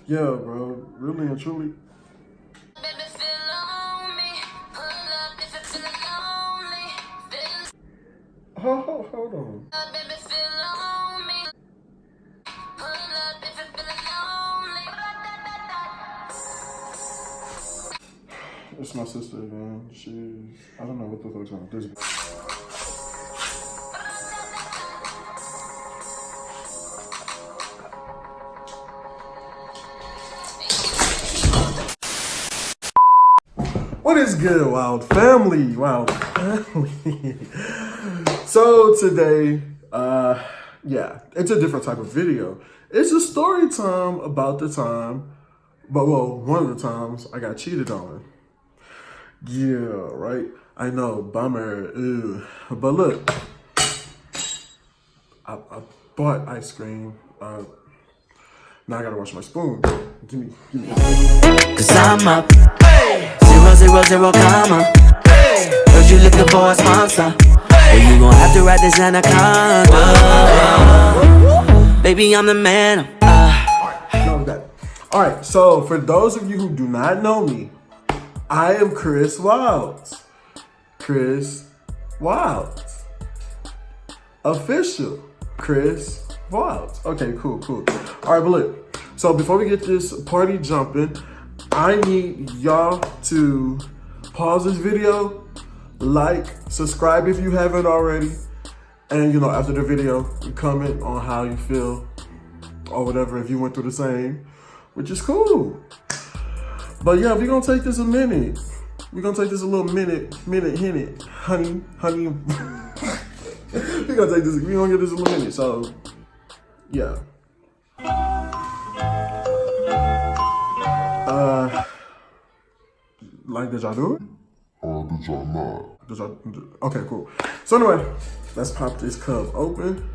Yeah, bro. Really and truly. Hold on. It's my sister again. I don't know what the fuck's wrong with this. What is good, Wild Family? Wild Family. So today, yeah, it's a different type of video. It's a story time about the time, one of the times I got cheated on. Yeah, right? I know, bummer, ew. But look, I bought ice cream. Now I gotta wash my spoon. Give me. Cause I'm up 000, comma. Heard you looking for a sponsor. Well, you gon' have to ride this anaconda. Baby, I'm the man. Alright, so for those of you who do not know me, I am Chris Wilds. Chris Wilds. Official Chris Wilds. Okay, cool. Alright, but look. So before we get this party jumping, I need y'all to pause this video, like, subscribe if you haven't already, and after the video, comment on how you feel or whatever if you went through the same, which is cool. But yeah, we're gonna take this a minute. We're gonna take this a little minute, honey. We're gonna give this a little minute. So yeah. Like, did y'all do it? Did y'all not? Okay, cool. So anyway, let's pop this cup open.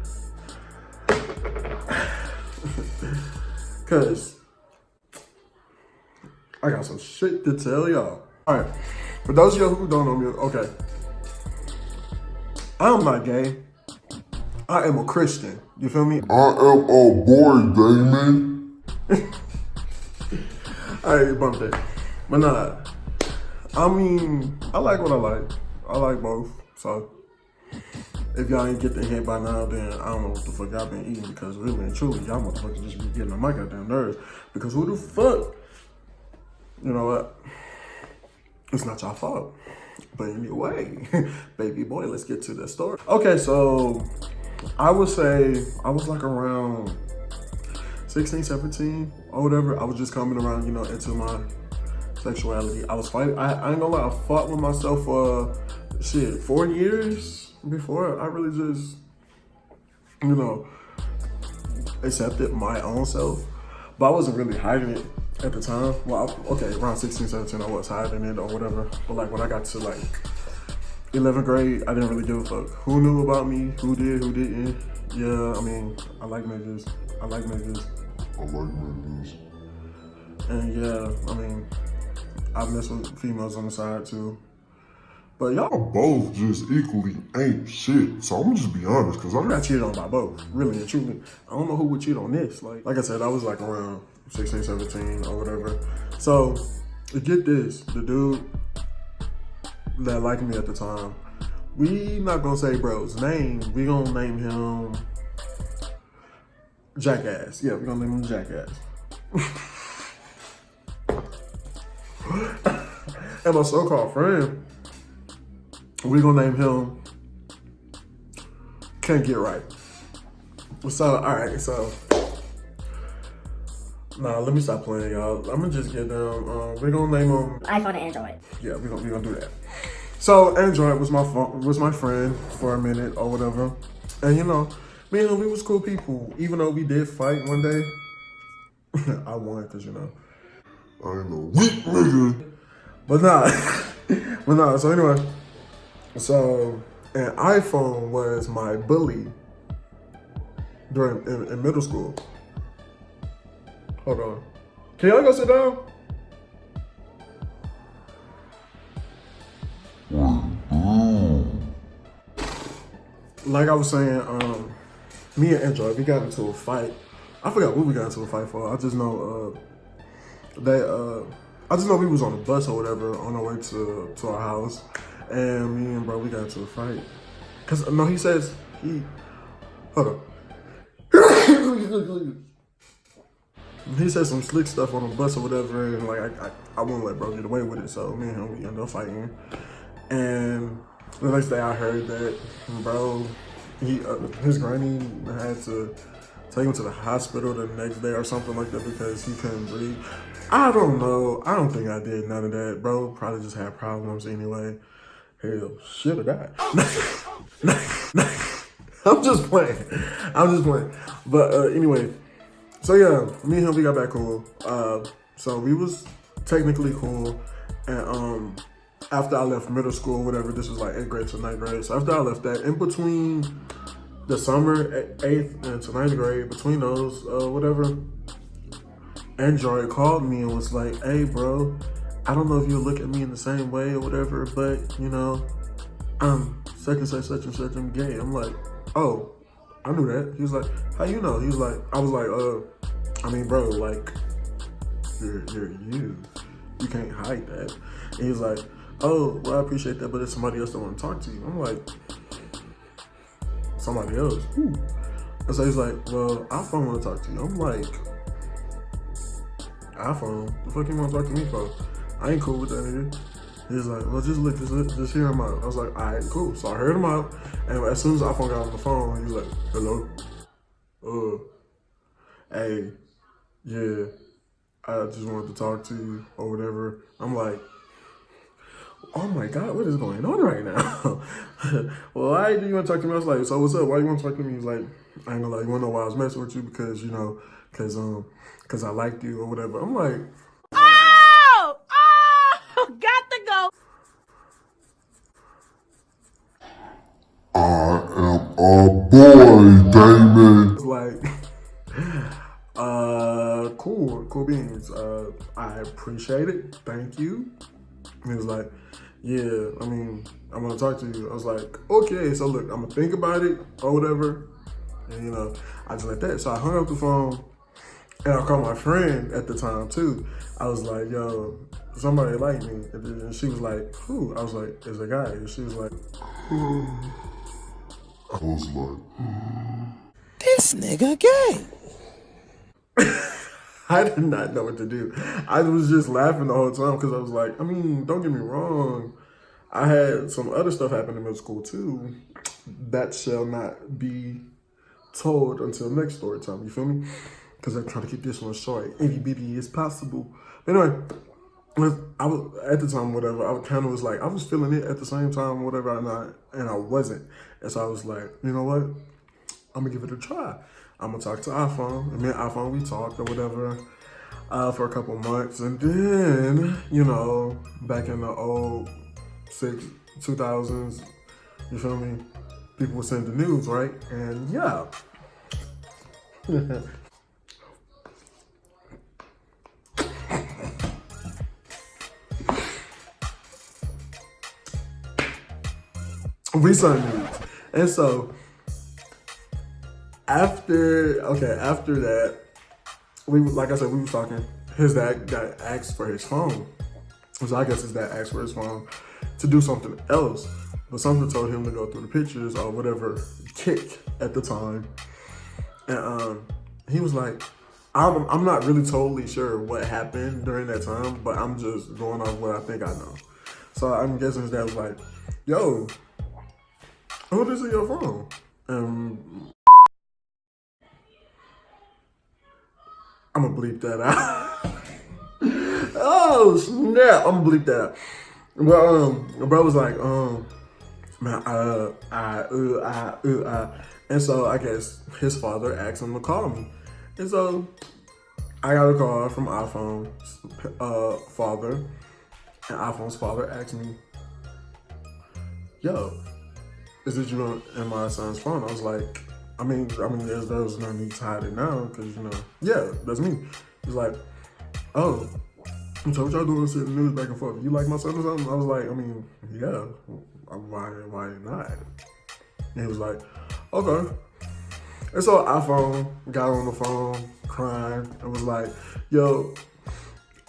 Cause I got some shit to tell y'all. Alright, for those of y'all who don't know me, okay. I'm not gay. I am a Christian. You feel me? I am a boy, Damon. I bumped it. But nah. I mean, I like what I like. I like both. So if y'all ain't get the hint by now, then I don't know what the fuck y'all been eating, because really and truly, y'all motherfuckers just be getting on my goddamn nerves. Because who the fuck? You know what? It's not y'all fault. But anyway, baby boy, let's get to the story. Okay, so I would say I was like around 16, 17 or whatever. I was just coming around, into my sexuality. I was fighting. I ain't gonna lie, I fought with myself for 4 years before I really just, accepted my own self. But I wasn't really hiding it at the time. Well, around 16, 17, I was hiding it or whatever. But like when I got to like 11th grade, I didn't really give a fuck who knew about me, who did, who didn't. Yeah, I mean, I like niggas. And yeah, I mean, I mess with females on the side too. But y'all both just equally ain't shit. So I'm gonna just be honest, cause I got cheated on by both, really and truly. I don't know who would cheat on this. Like I said, I was like around 16, 17 or whatever. So get this, the dude that liked me at the time, we not gonna say bro's name. We gonna name him Jackass. Yeah, we gonna name him Jackass. And my so-called friend, we gonna name him Can't Get Right. So, alright, so nah, let me stop playing, y'all. I'm gonna just get them. We're gonna name him iPhone and Android. Yeah, we're gonna do that. So Android was my friend for a minute or whatever, and me and him, we was cool people. Even though we did fight one day, I won because I ain't no weak nigga. But nah, so anyway, an iPhone was my bully in middle school. Hold on. Can y'all go sit down? Like I was saying, me and Android, we got into a fight. I forgot what we got into a fight for. I just know I just know we was on a bus or whatever on our way to our house, and me and bro, we got into a fight. Cause no, he says hold up. He said some slick stuff on the bus or whatever, and like I wouldn't let bro get away with it, so me and him, we ended up fighting. And the next day I heard that bro, his granny had to take him to the hospital the next day or something like that because he couldn't breathe. I don't know. I don't think I did none of that. Bro probably just had problems anyway. Hell, should have died. I'm just playing. But anyway, so yeah, me and him, we got back cool. So we was technically cool. And after I left middle school, whatever, this was like 8th grade to 9th grade. So after I left that, in between the summer, 8th and to 9th grade, between those, whatever, Android called me and was like, hey bro, I don't know if you look at me in the same way or whatever, but you know, I'm such and such and such, I'm gay. I'm like, oh, I knew that. He was like, how you know? He was like, I was like, I mean, bro, like, you're you. You can't hide that. And he was like, oh, well, I appreciate that, but if somebody else don't want to talk to you, I'm like, somebody else? Who? And so he's like, well, iPhone want to talk to you. I'm like, iPhone? The fuck you want to talk to me for? I ain't cool with that nigga. He's like, well, just hear him out. I was like, all right, cool. So I heard him out, and as soon as iPhone got on the phone, he was like, hello? Hey, yeah, I just wanted to talk to you or whatever. I'm like, oh my God, what is going on right now? Well, why do you want to talk to me? I was like, so what's up? Why you want to talk to me? He's like, I ain't gonna lie, you wanna know why I was messing with you? Because, you know, cause I liked you or whatever. I'm like, got to go. I am a boy, Damon. it's like, cool beans. I appreciate it. Thank you. And he was like, yeah, I mean, I want to talk to you. I was like, okay, so look, I'm gonna think about it or whatever. And you know, I just like that. So I hung up the phone and I called my friend at the time too. I was like, yo, somebody like me. And she was like, who? I was like, it's a guy. And she was like, I was like, This nigga gay. I did not know what to do. I was just laughing the whole time because I was like, I mean, don't get me wrong. I had some other stuff happen in middle school too. That shall not be told until next story time. You feel me? Because I'm trying to keep this one short, itty bitty as possible. But anyway, I was at the time, whatever. I kind of was like, I was feeling it at the same time, whatever, and I wasn't. And so I was like, you know what? I'm gonna give it a try. I'm gonna talk to iPhone. And me and iPhone, we talked or whatever for a couple months, and then you know, back in the old 2000s, you feel me? People would send the news, right? And yeah. We saw news. And so after that, like I said, we was talking. His dad got asked for his phone. So I guess his dad asked for his phone to do something else. But something told him to go through the pictures or whatever, kick at the time. And he was like, I'm not really totally sure what happened during that time, but I'm just going off what I think I know. So I'm guessing his dad was like, yo, who this is your phone? I'm gonna bleep that out. Oh snap! I'm gonna bleep that out. Well, bro was like, man, and so I guess his father asked him to call me, and so I got a call from iPhone's father, and iPhone's father asked me, yo, is it you and my son's phone? I was like, I mean, there's no need to hide it now, because, you know, yeah, that's me. He's like, oh, so what y'all doing sitting in the news back and forth? You like my son or something? I was like, I mean, yeah, why not? And he was like, okay. And so iPhone got on the phone crying and was like, yo,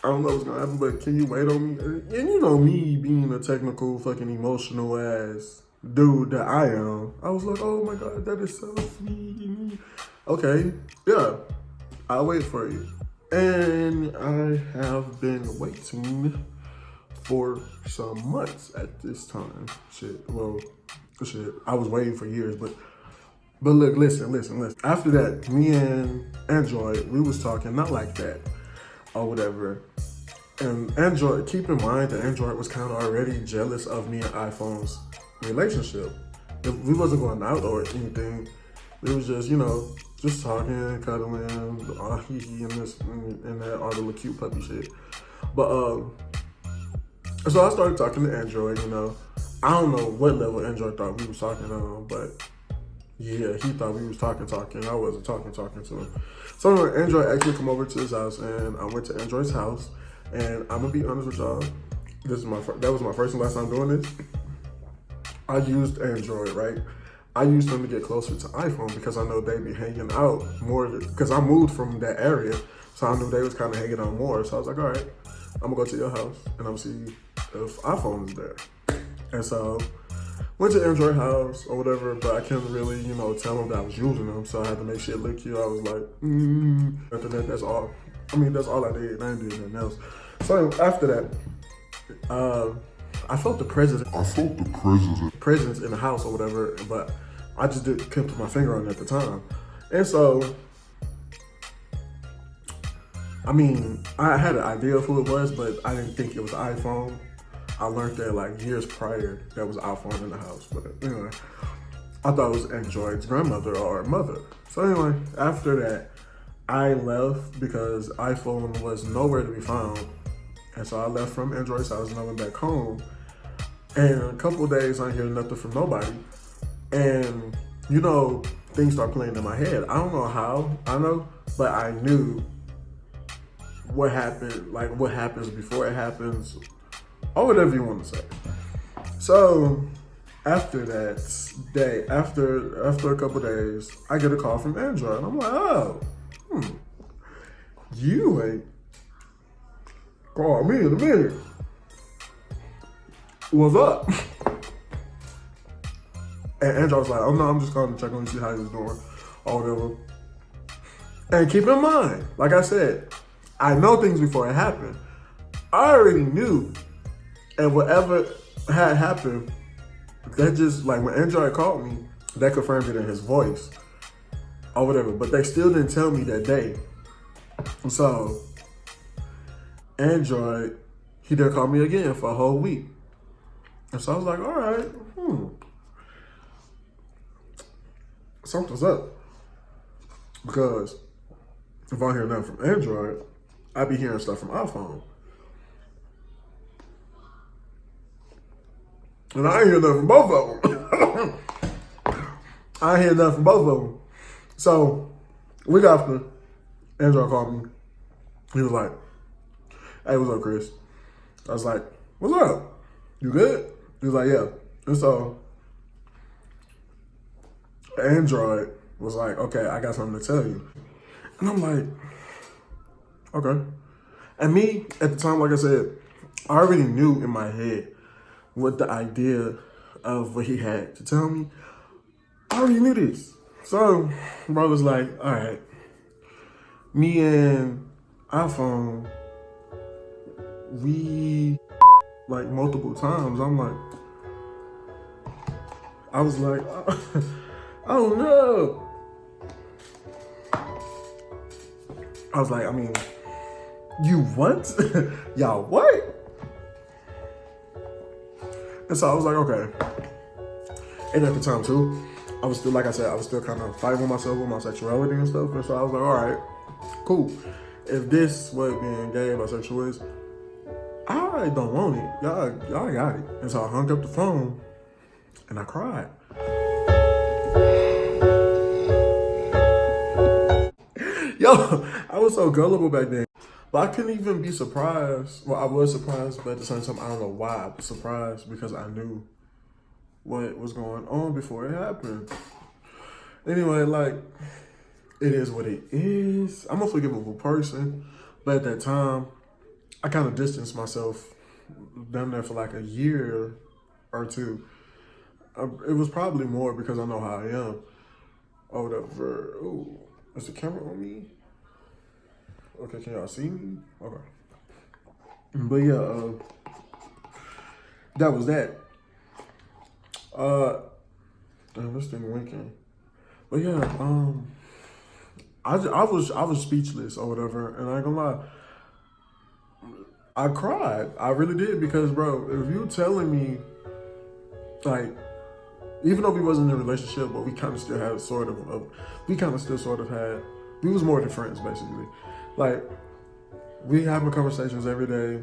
I don't know what's gonna happen, but can you wait on me? And you know me being a technical, fucking emotional ass dude that I am. I was like, oh my God, that is so sweet. Okay, yeah, I'll wait for you. And I have been waiting for some months at this time. Shit, I was waiting for years, but look, listen. After that, me and Android, we was talking, not like that or whatever. And Android, keep in mind that Android was kind of already jealous of me and iPhone's relationship. If we wasn't going out or anything, it was just, just talking, cuddling, hee and this and that, all the little cute puppy shit. But so I started talking to Android. I don't know what level Android thought we was talking on, but yeah, he thought we was talking. I wasn't talking to him. So anyway, Android actually come over to his house, and I went to Android's house. And I'm gonna be honest with y'all, that was my first and last time doing this. I used Android, right? I used them to get closer to iPhone because I know they be hanging out more. Because I moved from that area, so I knew they was kind of hanging out more. So I was like, all right, I'm gonna go to your house and I'm gonna see if iPhone is there. And so went to Android house or whatever, but I couldn't really, tell them that I was using them. So I had to make shit look cute. I was like, After that, that's all. That's all I did. I didn't do nothing else. So after that, I felt the presence. Presence in the house or whatever, but I just couldn't put my finger on it at the time. And so, I had an idea of who it was, but I didn't think it was an iPhone. I learned that like years prior there was an iPhone in the house, but anyway, I thought it was Android's grandmother or mother. So anyway, after that, I left because iPhone was nowhere to be found. And so I left from Android's house and I went back home. And a couple of days, I didn't hear nothing from nobody. And, things start playing in my head. I don't know how, but I knew what happened, like what happens before it happens, or whatever you want to say. So after that day, after a couple of days, I get a call from Android. And I'm like, oh, you ain't called me in a minute. What's up? And Andrew was like, oh no, I'm just calling to check on you, see how you're doing, or whatever. And keep in mind, like I said, I know things before it happened. I already knew, and whatever had happened, that just, like when Android called me, that confirmed it in his voice, or whatever, but they still didn't tell me that day. So, Android, he didn't call me again for a whole week. And so I was like, all right, something's up. Because if I hear nothing from Android, I be hearing stuff from iPhone. And I ain't hear nothing from both of them. I ain't hear nothing from both of them. So, a week after, Android called me. He was like, hey, what's up, Chris? I was like, what's up? You good? He was like, yeah. And so, Android was like, okay, I got something to tell you. And I'm like, okay. And me, at the time, like I said, I already knew in my head what the idea of what he had to tell me. I already knew this. So, bro was like, all right, me and iPhone, we like multiple times. I was like, oh no. I was like, you what? Y'all what? And so I was like, okay. And at the time too, I was still, like I said, I was still kind of fighting with myself with my sexuality and stuff. And so I was like, all right, cool. If this what being gay or bisexual is, I don't want it. Y'all got it. And so I hung up the phone and I cried. Yo, I was so gullible back then. But I couldn't even be surprised. Well, I was surprised, but at the same time, I don't know why I was surprised, because I knew what was going on before it happened. Anyway, like, it is what it is. I'm a forgivable person, but at that time, I kind of distanced myself down there for like a year or two. It was probably more because I know how I am. Or whatever. Ooh, is the camera on me? Okay, can y'all see me? Okay. But yeah, that was that. Damn, this thing winking. But yeah, I was speechless or whatever, and I ain't gonna lie, I cried. I really did because, bro, if you telling me, like, even though we wasn't in a relationship, but we kind of still had we was more than friends, basically. Like, we having conversations every day.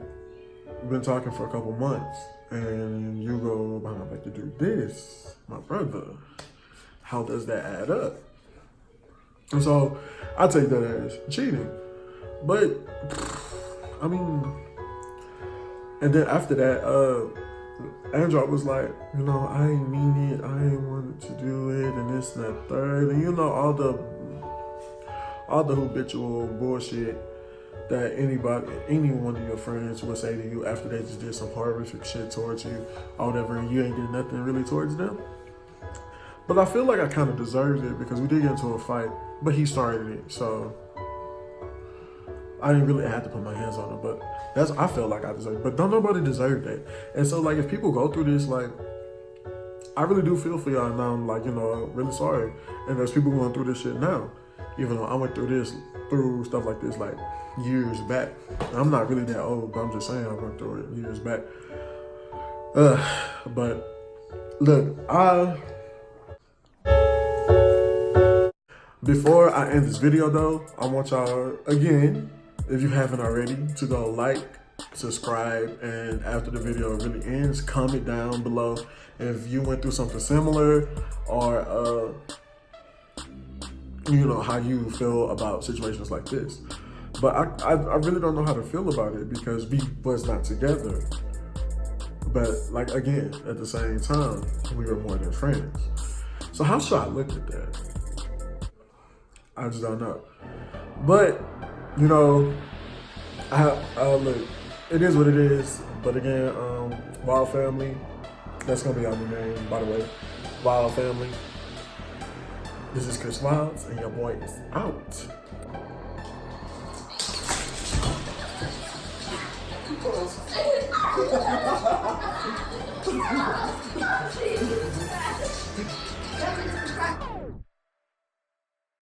We've been talking for a couple months, and you go behind my back to do this, my brother. How does that add up? And so I take that as cheating. But I mean, and then after that, Andrew was like, you know, I ain't mean it, I ain't wanted to do it, and this and that third, and you know, all the habitual bullshit that any one of your friends would say to you after they just did some horrific shit towards you or whatever, and you ain't did nothing really towards them. But I feel like I kind of deserved it because we did get into a fight, but he started it, so I didn't really have to put my hands on him, but I felt like I deserved it. But don't nobody deserve that. And so, like, if people go through this, like, I really do feel for y'all, and I'm like, you know, really sorry. And there's people going through this shit now, even though I went through stuff like this, like, years back. I'm not really that old, but I'm just saying I went through it years back. But look, before I end this video though, I want y'all, again, if you haven't already, to go like, subscribe, and after the video really ends, comment down below if you went through something similar, or you know, how you feel about situations like this. But I really don't know how to feel about it because we was not together. But like, again, at the same time, we were more than friends. So how should I look at that? I just don't know. But, you know, look, it is what it is. But again, Wild Family, that's gonna be our new name, by the way. Wild Family. This is Chris Wilds, and your boy is out.